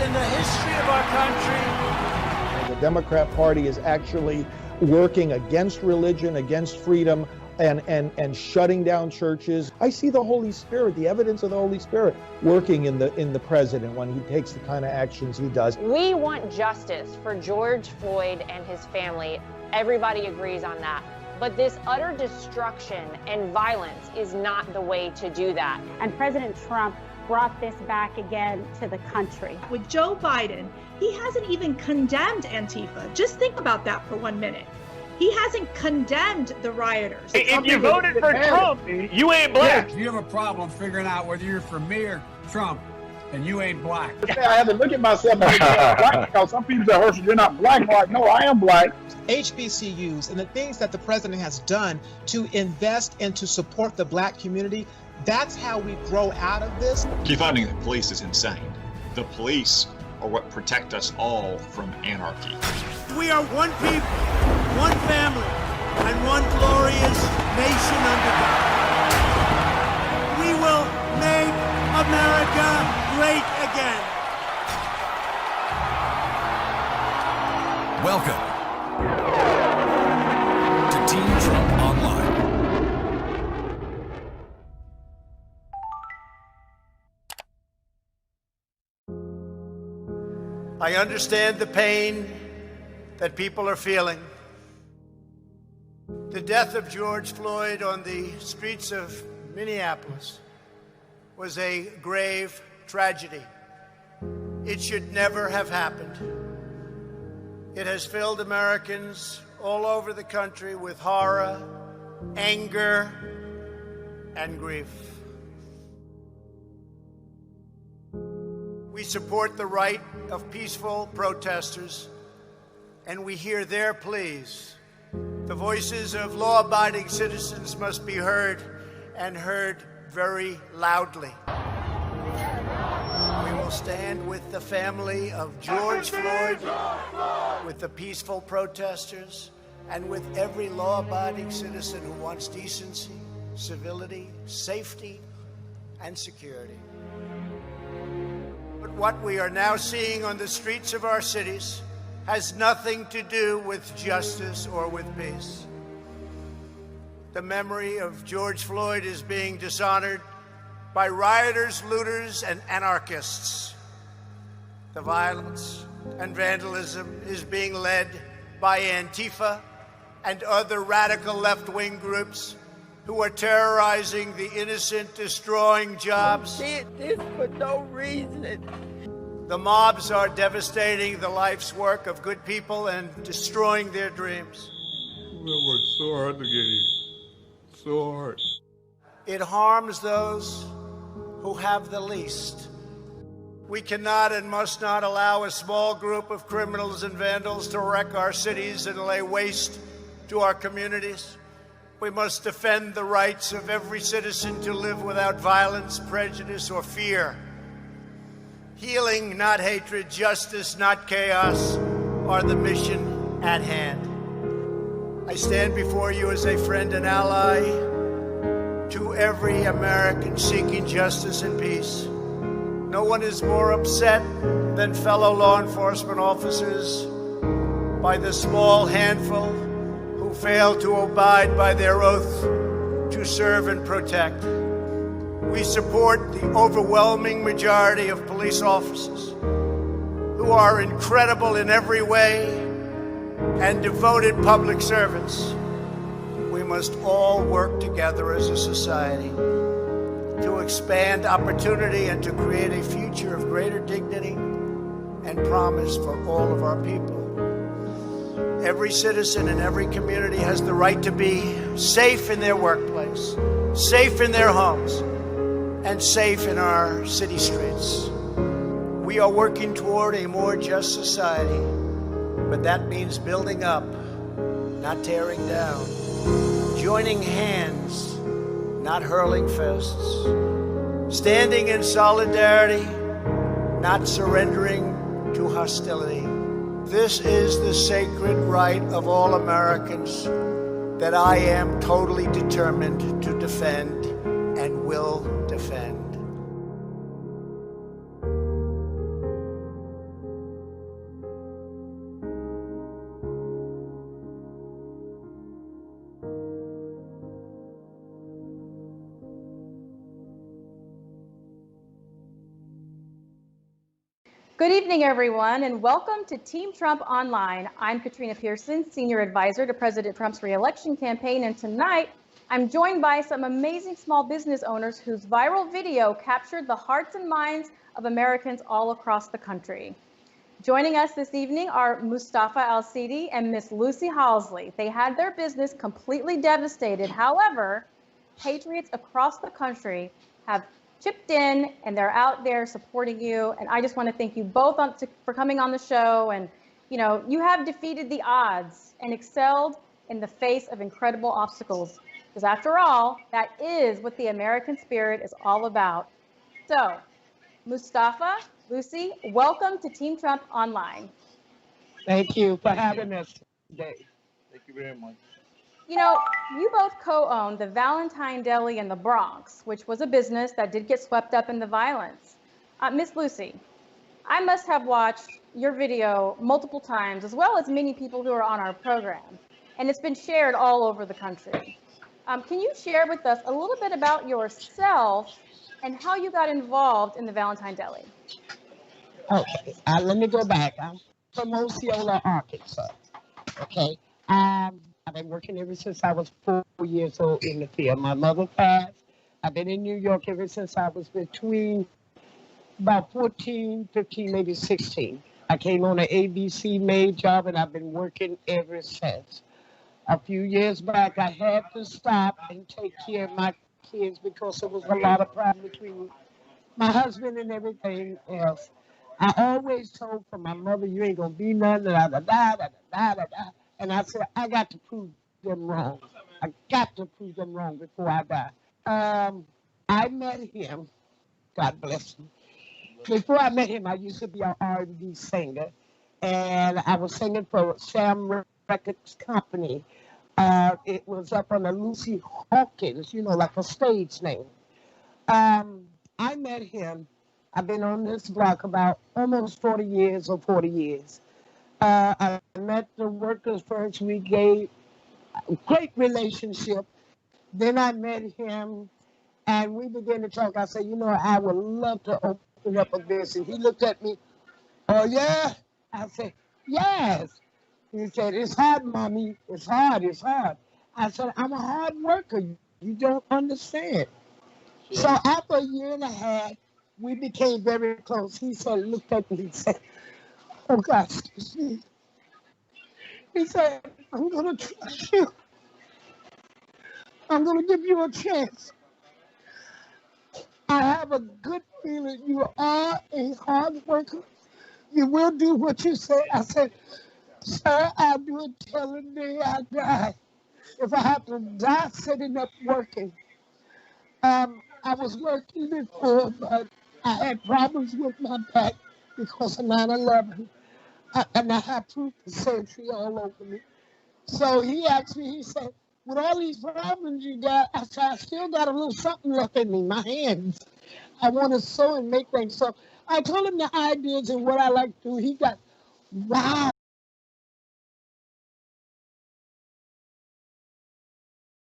in the history of our country. The Democrat Party is actually working against religion, against freedom, and shutting down churches. I see the Holy Spirit, the evidence of the Holy Spirit working in the president when he takes the kind of actions he does. We want justice for George Floyd and his family. Everybody agrees on that. But this utter destruction and violence is not the way to do that. And President Trump brought this back again to the country. With Joe Biden, he hasn't even condemned Antifa. Just think about that for 1 minute. He hasn't condemned the rioters. If you voted for Trump, you ain't black. Yeah, you have a problem figuring out whether you're for me or Trump, and you ain't black. I have to look at myself and say, black, because some people say, Herschel, you're not black. I'm like, no, I am black. HBCUs and the things that the president has done to invest and to support the black community, that's how we grow out of this. Defunding the police is insane. The police are what protect us all from anarchy. We are one people, one family, and one glorious nation under God. We will make America great again. Welcome to Team Trump Online. I understand the pain that people are feeling. The death of George Floyd on the streets of Minneapolis was a grave tragedy. It should never have happened. It has filled Americans all over the country with horror, anger, and grief. We support the right of peaceful protesters, and we hear their pleas. The voices of law-abiding citizens must be heard, and heard very loudly. We will stand with the family of George Floyd, with the peaceful protesters, and with every law-abiding citizen who wants decency, civility, safety, and security. But what we are now seeing on the streets of our cities has nothing to do with justice or with peace. The memory of George Floyd is being dishonored by rioters, looters, and anarchists. The violence and vandalism is being led by Antifa and other radical left-wing groups who are terrorizing the innocent, destroying jobs. Did this for no reason. The mobs are devastating the life's work of good people and destroying their dreams. We worked so hard to get here. So hard. It harms those who have the least. We cannot and must not allow a small group of criminals and vandals to wreck our cities and lay waste to our communities. We must defend the rights of every citizen to live without violence, prejudice, or fear. Healing, not hatred, justice, not chaos, are the mission at hand. I stand before you as a friend and ally to every American seeking justice and peace. No one is more upset than fellow law enforcement officers by the small handful who fail to abide by their oath to serve and protect. We support the overwhelming majority of police officers who are incredible in every way and devoted public servants. We must all work together as a society to expand opportunity and to create a future of greater dignity and promise for all of our people. Every citizen in every community has the right to be safe in their workplace, safe in their homes, and safe in our city streets. We are working toward a more just society, but that means building up, not tearing down, joining hands, not hurling fists, standing in solidarity, not surrendering to hostility. This is the sacred right of all Americans that I am totally determined to defend and will defend. Good evening, everyone, and welcome to Team Trump Online. I'm Katrina Pierson, Senior Advisor to President Trump's re-election campaign, and tonight I'm joined by some amazing small business owners whose viral video captured the hearts and minds of Americans all across the country. Joining us this evening are Mustafa Alsaedi and Miss Lucy Halsley. They had their business completely devastated. However, patriots across the country have chipped in and they're out there supporting you. And I just want to thank you both for coming on the show. And, you know, you have defeated the odds and excelled in the face of incredible obstacles. Because after all, that is what the American spirit is all about. So, Mustafa, Lucy, welcome to Team Trump Online. Thank you for having us today. Thank you very much. You know, you both co-own the Valentine Deli in the Bronx, which was a business that did get swept up in the violence. Miss Lucy, I must have watched your video multiple times, as well as many people who are on our program, and it's been shared all over the country. Can you share with us a little bit about yourself and how you got involved in the Valentine Deli? Okay, let me go back. I'm from Osceola, Arkansas. Okay, I've been working ever since I was 4 years old in the field. My mother passed. I've been in New York ever since I was between about 14, 15, maybe 16. I came on an ABC maid job, and I've been working ever since. A few years back, I had to stop and take care of my kids because there was a lot of problems between my husband and everything else. I always told from my mother, you ain't gonna be nothing, da. And I said, I got to prove them wrong. I got to prove them wrong before I die. I met him, God bless him. Before I met him, I used to be an R&B singer, and I was singing for Sam Records Company. It was up on the Lucy Hawkins, you know, like a stage name. I met him. I've been on this block about almost 40 years or 40 years. I met the workers first. We gave a great relationship. Then I met him, and we began to talk. I said, you know, I would love to open up a business. And he looked at me, oh, yeah? I said, yes. He said, it's hard, Mommy. It's hard. It's hard. I said, I'm a hard worker. You don't understand. Sure. So after a year and a half, we became very close. He said, looked at me and said, oh, God, excuse me. He said, I'm going to trust you. I'm going to give you a chance. I have a good feeling you are a hard worker. You will do what you say. I said, sir, I'll do it till the day I die. If I have to die sitting up working. I was working before, but I had problems with my back because of 9/11. And I had proof of surgery all over me. So he asked me, he said, with all these problems you got, I said, I still got a little something left in me, my hands. I want to sew and make things. So I told him the ideas and what I like to do. He got, wow,